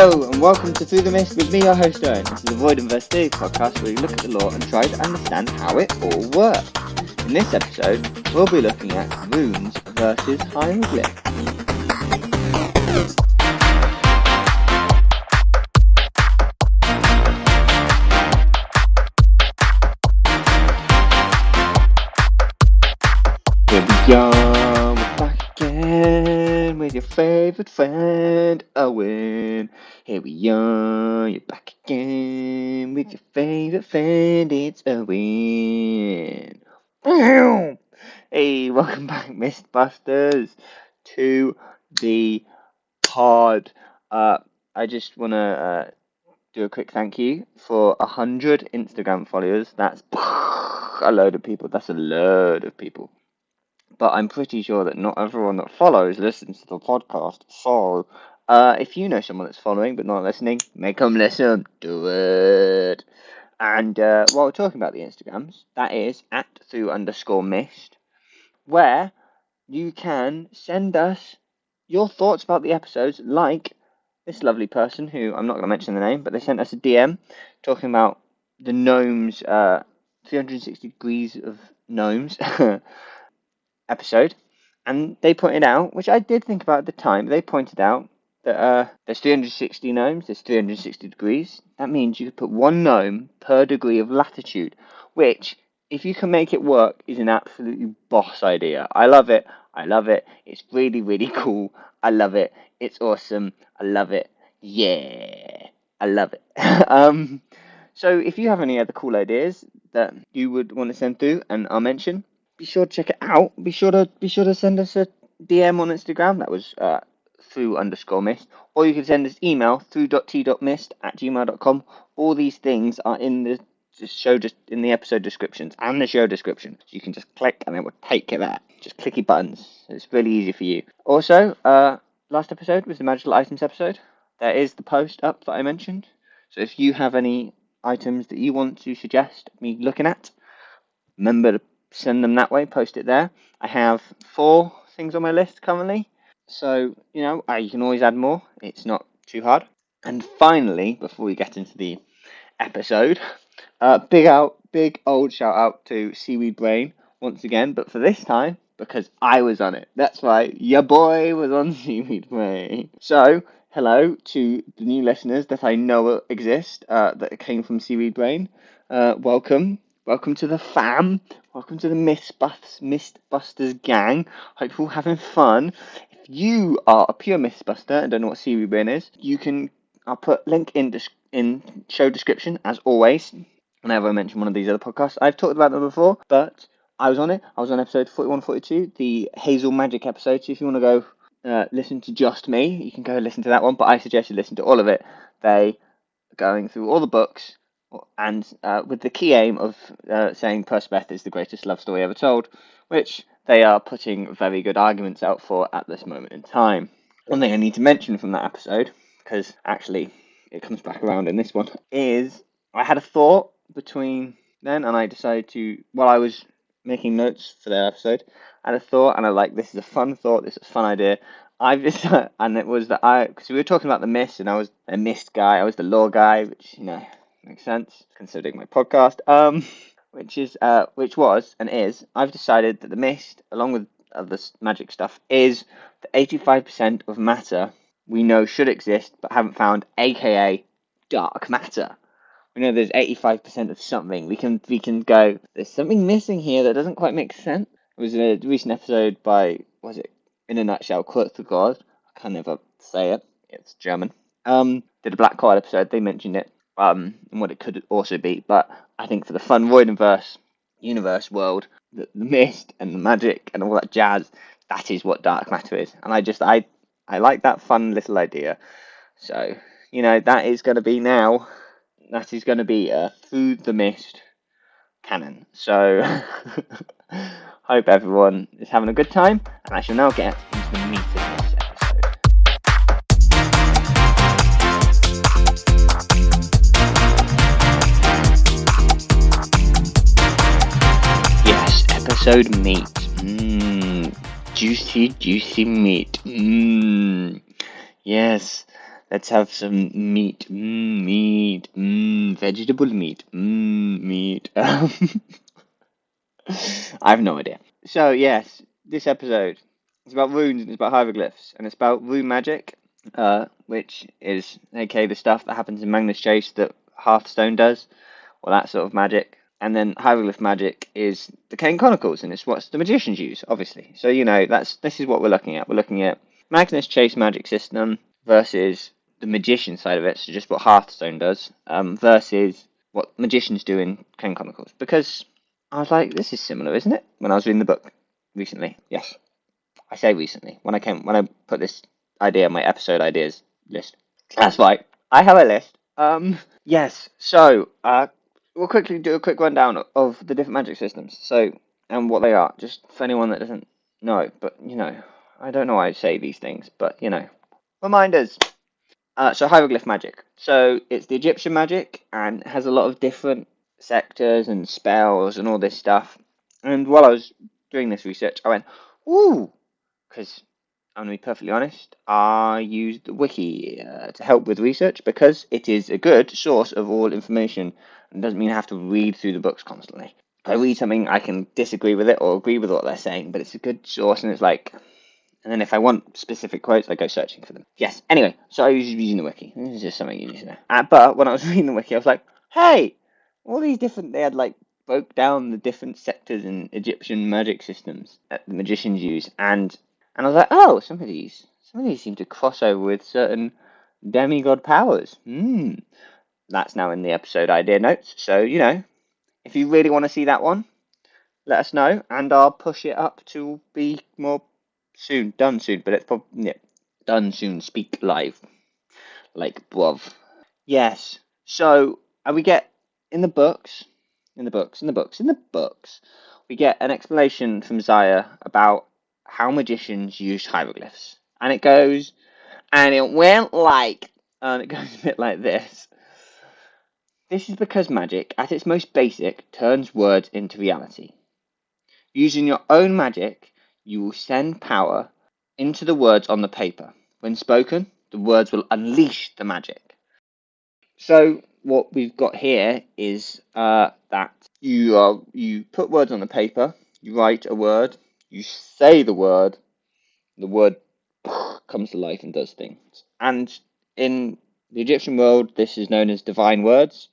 Hello and welcome to Through the Mist with me, your host Owen. This is a Void University podcast where we look at the law and try to understand how it all works. In this episode, we'll be looking at runes versus hieroglyphs. Here we are, we're back again with your favourite friend, Owen. Here we are, you're back again with your favourite friend, it's Owen. Hey, welcome back, Mistbusters, to the pod. I just want to do a quick thank you for 100 Instagram followers. That's a load of people. That's a load of people. But I'm pretty sure that not everyone that follows listens to the podcast. So, if you know someone that's following but not listening, make them listen. Do it. And while we're talking about the Instagrams, that is @through_mist, where you can send us your thoughts about the episodes, like this lovely person who I'm not going to mention the name, but they sent us a DM talking about the gnomes, 360 degrees of gnomes episode, and they pointed out, which I did think about at the time, they pointed out that there's 360 gnomes, there's 360 degrees. That means you could put one gnome per degree of latitude, which, if you can make it work, is an absolutely boss idea. I love it. It's really, really cool. I love it. It's awesome. I love it. Yeah. I love it. So if you have any other cool ideas that you would want to send through and I'll mention, be sure to check it out. Be sure to send us a DM on Instagram. That was through_mist. Or you can send us email through.t.mist@gmail.com. All these things are in the in the episode descriptions and the show description. So you can just click and it will take you there. Just clicky buttons. It's really easy for you. Also, last episode was the magical items episode. There is the post up that I mentioned. So if you have any items that you want to suggest me looking at, remember to send them that way, post it there. I have 4 things on my list currently, so you can always add more. It's not too hard. And finally, before we get into the episode, big old shout out to Seaweed Brain once again, but for this time because I was on it. That's right, your boy was on Seaweed Brain. So hello to the new listeners that I know exist that came from Seaweed Brain. Welcome to the fam. Welcome to the Mistbusters gang. Hope you're all having fun. If you are a pure Mistbuster and don't know what Seaweed Brain is, I'll put link in show description as always. Whenever I mention one of these other podcasts, I've talked about them before, but I was on it. I was on episode 41, 42, the Hazel Magic episode. So if you want to go listen to just me, you can go listen to that one. But I suggest you listen to all of it. They are going through all the books, and with the key aim of saying Persephone is the greatest love story ever told, which they are putting very good arguments out for at this moment in time. One thing I need to mention from that episode, because actually it comes back around in this one, is I had a thought between then and I decided to, while I was making notes for their episode, I had a thought and this is a fun thought, this is a fun idea. I've decided, and it was that because we were talking about the mist, and I was a mist guy, I was the law guy, which, makes sense considering my podcast. Which was and is, I've decided that the mist, along with other magic stuff, is the 85% of matter we know should exist but haven't found, aka dark matter. We know there's 85% of something. We can go, there's something missing here that doesn't quite make sense. It was a recent episode by, in a nutshell, Kierkegaard. I can never say it. It's German. Did a Black Card episode. They mentioned it. And what it could also be, but I think for the fun Voidverse universe world, the mist and the magic and all that jazz, that is what dark matter is. And I like that fun little idea. So, that is going to be Through the Mist canon. So, hope everyone is having a good time, and I shall now get into the meat of this episode. Episode meat. Juicy meat. Yes. Let's have some meat. Meat. Vegetable meat. Meat. I have no idea. So, yes, this episode is about runes and it's about hieroglyphs and it's about rune magic, which is, aka the stuff that happens in Magnus Chase that Hearthstone does, or that sort of magic. And then hieroglyph magic is the Kane Chronicles, and it's what the magicians use, obviously. So, this is what we're looking at. We're looking at Magnus Chase magic system versus the magician side of it, so just what Hearthstone does, versus what magicians do in Kane Chronicles. Because I was like, this is similar, isn't it? When I was reading the book recently. Yes. I say recently. When I put this idea on my episode ideas list. That's right. I have a list. Yes. So, we'll quickly do a quick rundown of the different magic systems. So, and what they are, just for anyone that doesn't know. But, I don't know why I say these things, but, reminders. So hieroglyph magic. So it's the Egyptian magic and has a lot of different sectors and spells and all this stuff. And while I was doing this research, I went, ooh, because I'm going to be perfectly honest, I used the wiki to help with research because it is a good source of all information and doesn't mean I have to read through the books constantly. If I read something, I can disagree with it or agree with what they're saying, but it's a good source and it's like, and then if I want specific quotes, I go searching for them. Yes, anyway, so I was using the wiki. This is just something you need to know. But when I was reading the wiki, I was like, hey, all these different, they had like broke down the different sectors in Egyptian magic systems that the magicians use. And I was like, oh, some of these seem to cross over with certain demigod powers. That's now in the episode idea notes. So, if you really want to see that one, let us know, and I'll push it up to be more done soon, but it's probably done soon. Speak live, like bruv. Yes. So, and we get in the books, we get an explanation from Zaya about how magicians use hieroglyphs, and it goes, and it went like, and it goes a bit like this. This is because magic, at its most basic, turns words into reality. Using your own magic, you will send power into the words on the paper. When spoken, the words will unleash the magic. So what we've got here is that you put words on the paper, you write a word, you say the word comes to life and does things. And in the Egyptian world, this is known as divine words.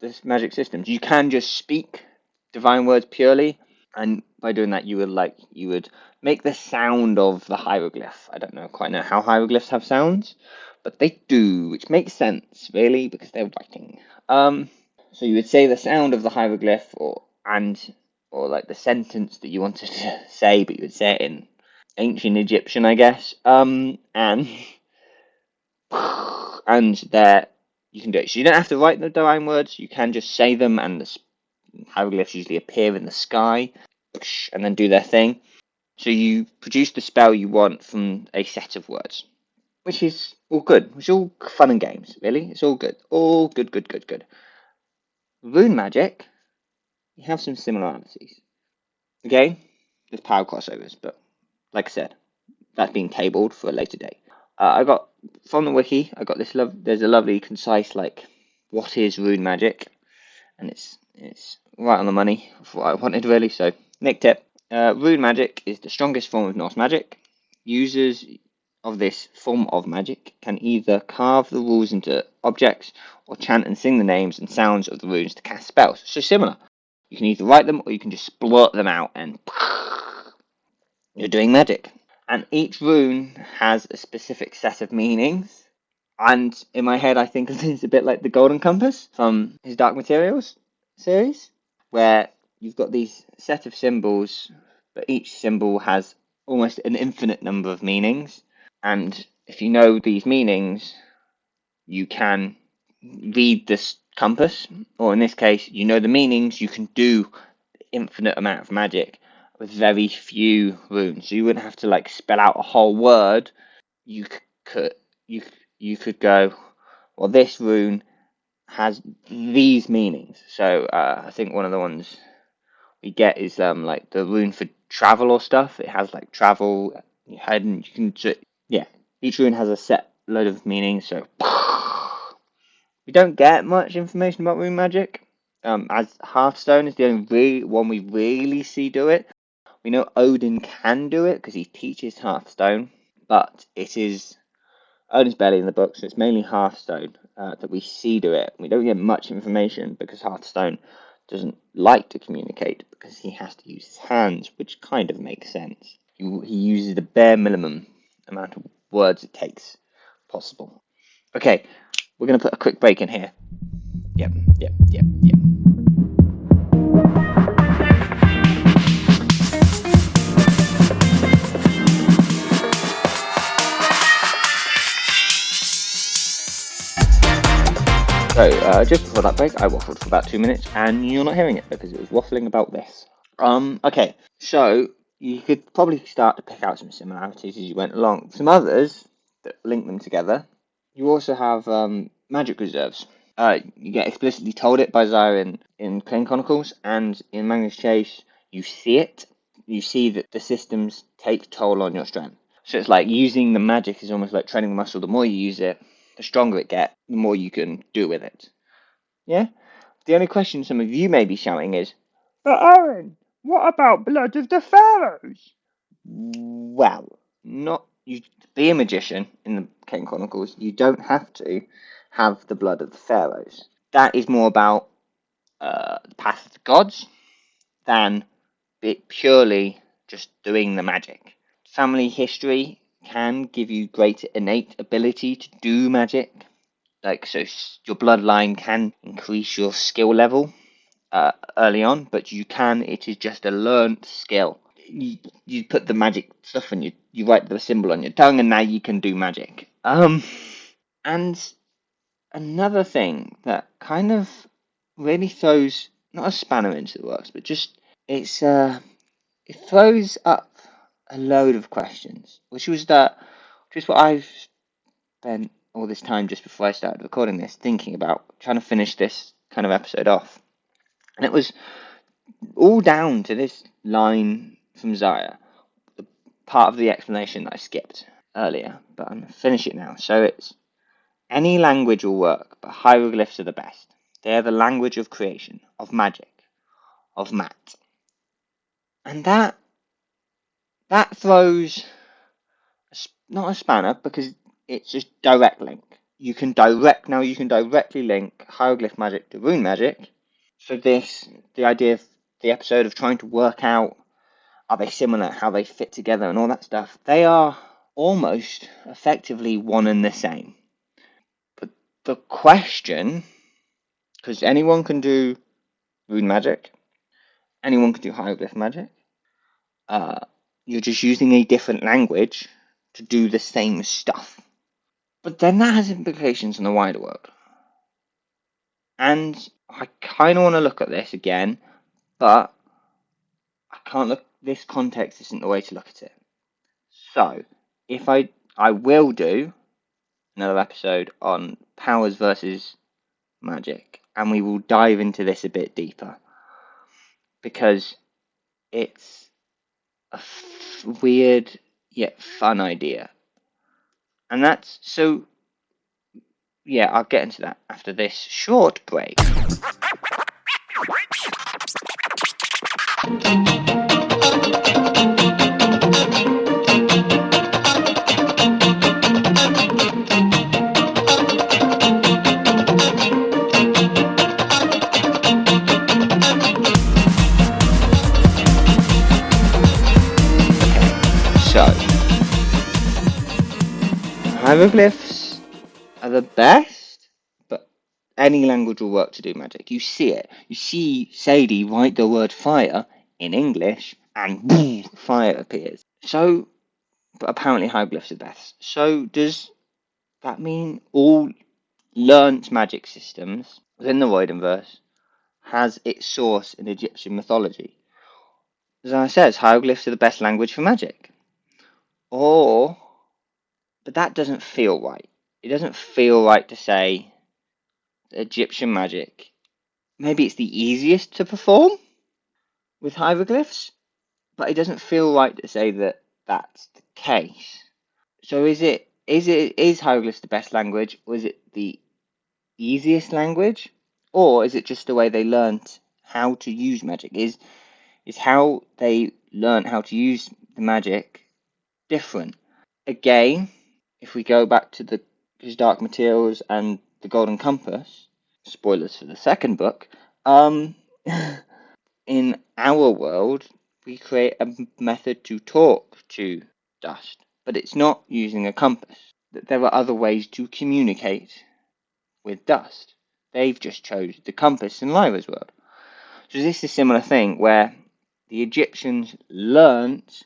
This magic systems, you can just speak divine words purely, and by doing that, you would make the sound of the hieroglyph. I don't quite know how hieroglyphs have sounds, but they do, which makes sense, really, because they're writing. So you would say the sound of the hieroglyph, or like the sentence that you wanted to say, but you would say it in ancient Egyptian, I guess. And there you can do it. So you don't have to write the divine words. You can just say them, and the hieroglyphs usually appear in the sky and then do their thing. So you produce the spell you want from a set of words, which is all good. It's all fun and games, really. It's all good. All good, good, good, good. Rune magic, you have some similarities. Okay? There's power crossovers, but like I said, that's being tabled for a later date. I got, from the wiki, I got this there's a lovely, concise, what is rune magic? And it's right on the money for what I wanted, really. So, Nick tip. Rune magic is the strongest form of Norse magic. Users of this form of magic can either carve the rules into objects or chant and sing the names and sounds of the runes to cast spells. So similar. You can either write them or you can just splurt them out and you're doing magic. And each rune has a specific set of meanings. And in my head, I think of this a bit like the Golden Compass from his Dark Materials series, where you've got these set of symbols, but each symbol has almost an infinite number of meanings. And if you know these meanings, you can read this compass, or in this case, you know the meanings, you can do infinite amount of magic with very few runes. So you wouldn't have to spell out a whole word. You could go, well, this rune has these meanings. So I think one of the ones we get is the rune for travel or stuff. It has travel, you can each rune has a set load of meanings. So we don't get much information about rune magic. As Hearthstone is the only one we really see do it. We know Odin can do it because he teaches Hearthstone, but it is Odin's barely in the book, so it's mainly Hearthstone that we see do it. We don't get much information because Hearthstone doesn't like to communicate because he has to use his hands, which kind of makes sense. He uses the bare minimum amount of words it takes possible. Okay, we're going to put a quick break in here. Yep. So, just before that break, I waffled for about 2 minutes, and you're not hearing it because it was waffling about this. Okay, so you could probably start to pick out some similarities as you went along. Some others that link them together. You also have magic reserves. You get explicitly told it by Zyra in Crane Chronicles, and in Magnus Chase, you see it. You see that the systems take toll on your strength. So it's like using the magic is almost like training the muscle. The more you use it, the stronger it gets, the more you can do with it. Yeah? The only question some of you may be shouting is, but Owen, what about Blood of the Pharaohs? Well, not you. Be a magician in the Kane Chronicles. You don't have to have the blood of the pharaohs. That is more about the path of the gods than it purely just doing the magic. Family history can give you great innate ability to do magic. Like, so your bloodline can increase your skill level early on, but it is just a learned skill. You put the magic stuff on you write the symbol on your tongue, and now you can do magic. And another thing that kind of really throws not a spanner into the works, but just it throws up a load of questions, which was what I've spent all this time just before I started recording this thinking about trying to finish this kind of episode off, and it was all down to this line from Zyra, the part of the explanation that I skipped earlier, but I'm going to finish it now. So it's, any language will work, but hieroglyphs are the best. They are the language of creation, of magic, of mat. And that throws, not a spanner, because it's just direct link. You can directly link hieroglyph magic to rune magic. So the idea of the episode of trying to work out, are they similar, how they fit together and all that stuff, they are almost effectively one and the same. But the question, because anyone can do rune magic, anyone can do hieroglyph magic, you're just using a different language to do the same stuff. But then that has implications in the wider world. And I kind of want to look at this again, but I can't look, this context isn't the way to look at it. So, if I will do another episode on powers versus magic, and we will dive into this a bit deeper, because it's a weird yet fun idea. And that's, so, yeah, I'll get into that after this short break. So, hieroglyphs are the best, but any language will work to do magic. You see it. You see Sadie write the word fire in English, and boom, fire appears. So, but apparently hieroglyphs are best. So, does that mean all learnt magic systems within the Voidinverse has its source in Egyptian mythology? As I said, hieroglyphs are the best language for magic. But that doesn't feel right. It doesn't feel right to say Egyptian magic. Maybe it's the easiest to perform with hieroglyphs, but it doesn't feel right to say that that's the case. So is it is hieroglyphs the best language, or is it the easiest language, or is it just the way they learnt how to use magic? Is how they learnt how to use the magic different? Again, if we go back to the His Dark Materials and the Golden Compass, spoilers for the second book, in our world, we create a method to talk to dust, but it's not using a compass. There are other ways to communicate with dust. They've just chose the compass in Lyra's world. So this is a similar thing where the Egyptians learnt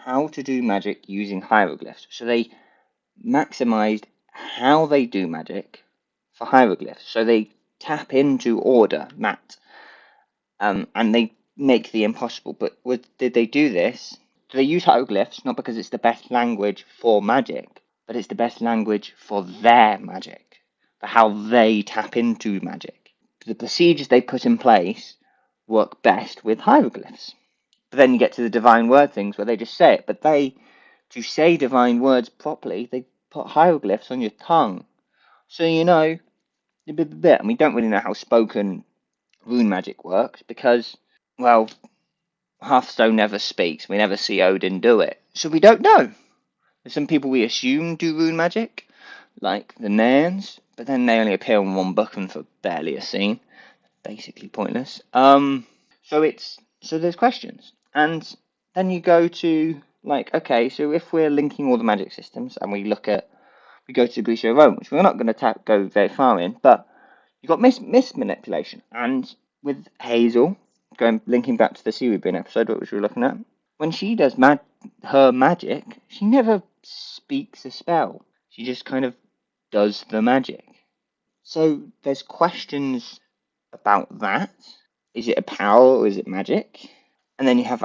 how to do magic using hieroglyphs. So they maximized how they do magic for hieroglyphs. So they tap into order, mat, and they make the impossible. But did they do this? Do they use hieroglyphs not because it's the best language for magic, but it's the best language for their magic, for how they tap into magic. The procedures they put in place work best with hieroglyphs. But then you get to the divine word things where they just say it, but to say divine words properly, they put hieroglyphs on your tongue. So you know, and we don't really know how spoken rune magic works because, well, Hearthstone never speaks. We never see Odin do it. So we don't know. There's some people we assume do rune magic, like the Nairns, but then they only appear in one book and for barely a scene. Basically pointless. So there's questions. And then you go to, like, okay, so if we're linking all the magic systems and we go to Greece or Rome, which we're not going to go very far in, but you've got myth manipulation. And with Hazel, linking back to the Cerebrine episode, which we were looking at, when she does her magic, she never speaks a spell. She just kind of does the magic. So there's questions about that. Is it a power or is it magic? And then you have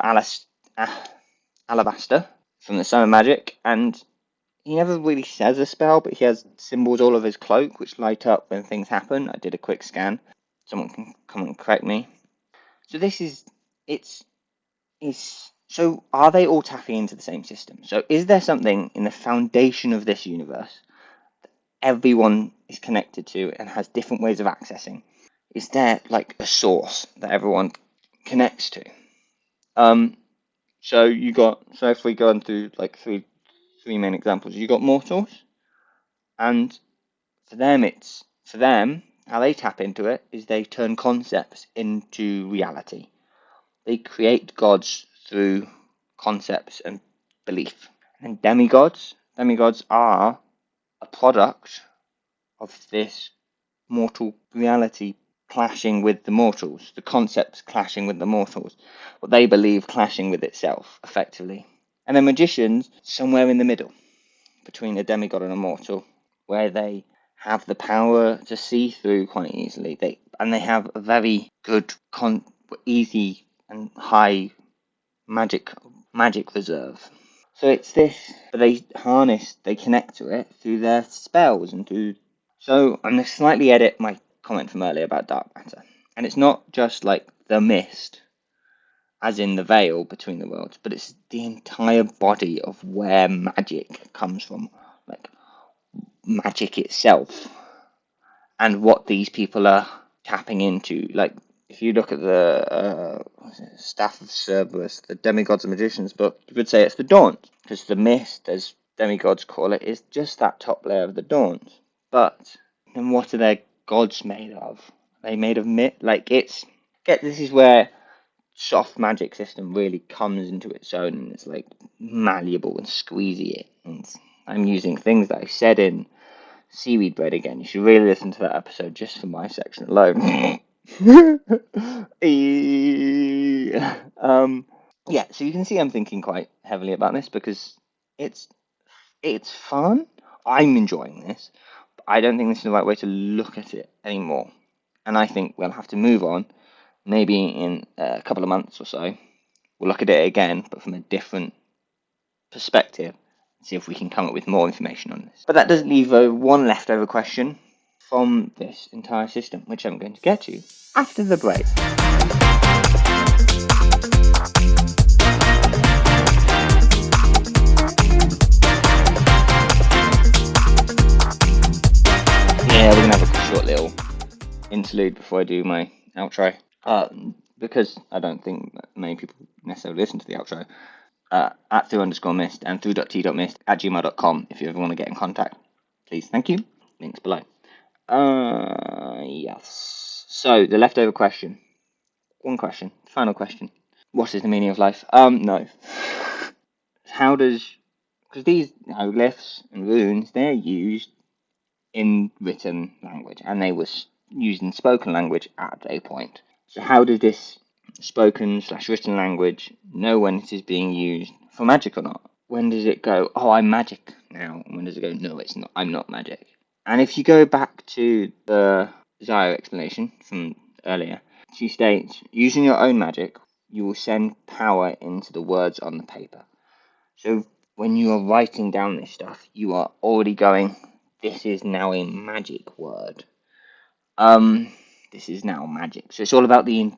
Alabaster from the Summer Magic, and he never really says a spell, but he has symbols all over his cloak which light up when things happen. I did a quick scan. Someone can come and correct me. So so are they all tapping into the same system? So is there something in the foundation of this universe that everyone is connected to and has different ways of accessing? Is there like a source that everyone connects to? So if we go on through like three main examples, you got mortals, and for them how they tap into it is they turn concepts into reality. They create gods through concepts and belief. And demigods are a product of this mortal reality clashing with the mortals, the concepts clashing with the mortals, what they believe clashing with itself, effectively. And then magicians, somewhere in the middle, between a demigod and a mortal, where they have the power to see through quite easily. They have a very good, easy and high magic reserve. So it's this, but they connect to it through their spells and through. So I'm going to slightly edit my comment from earlier about dark matter, and it's not just like the mist, as in the veil between the worlds, but it's the entire body of where magic comes from, like magic itself, and what these people are tapping into. Like, if you look at the Staff of Cerberus, the Demigods and Magicians book, you would say it's the Dawns, because the mist, as demigods call it, is just that top layer of the Dawns. But then what are their gods made of? Are they made of myth? Like, this is where soft magic system really comes into its own, and it's like malleable and squeezy. And I'm using things that I said in Seaweed Bread again. You should really listen to that episode just for my section alone. Yeah, so you can see I'm thinking quite heavily about this because it's fun. I'm enjoying this, but I don't think this is the right way to look at it anymore. And I think we'll have to move on. Maybe in a couple of months or so, we'll look at it again, but from a different perspective, and see if we can come up with more information on this. But that does leave one leftover question from this entire system, which I'm going to get to after the break. short little interlude before I do my outro. Because I don't think that many people necessarily listen to the outro. At through_mist and through.t.mist@gmail.com if you ever want to get in contact. Please, thank you. Links below. Yes. So, the leftover question. One question. Final question. What is the meaning of life? No. How does... Because these hieroglyphs and runes, they're used in written language, and they were used in spoken language at a point. So how does this spoken/written language know when it is being used for magic or not? When does it go, oh, I'm magic now? And when does it go, no, it's not, I'm not magic? And if you go back to the Zaya explanation from earlier, she states, using your own magic, you will send power into the words on the paper. So when you are writing down this stuff, you are already going, this is now a magic word. This is now magic. So it's all about the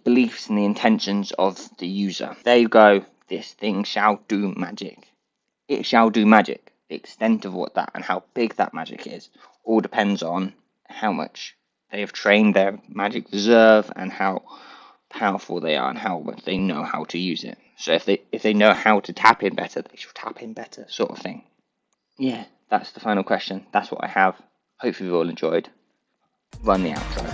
beliefs and the intentions of the user. They go, this thing shall do magic. It shall do magic. The extent of what that and how big that magic is all depends on how much they have trained their magic reserve and how powerful they are and how much they know how to use it. So if they know how to tap in better, they should tap in better, sort of thing. Yeah, that's the final question. That's what I have. Hopefully you've all enjoyed. Run the outro.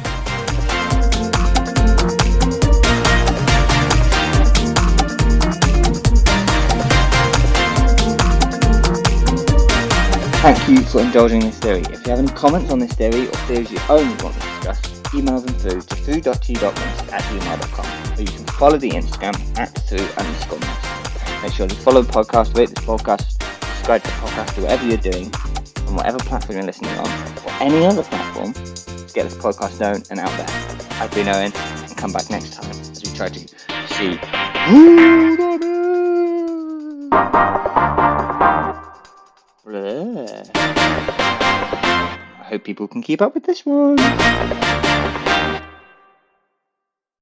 Thank you for indulging this theory. If you have any comments on this theory or theories you only want to discuss, email them through to through.t.mist@gmail.com, or you can follow the Instagram @through_mist. Make sure to follow the podcast, rate this podcast, subscribe to the podcast, do whatever you're doing on whatever platform you're listening on, or any other platform to get this podcast known and out there. I've been Owen, and come back next time as we try to see who that is. I hope people can keep up with this one.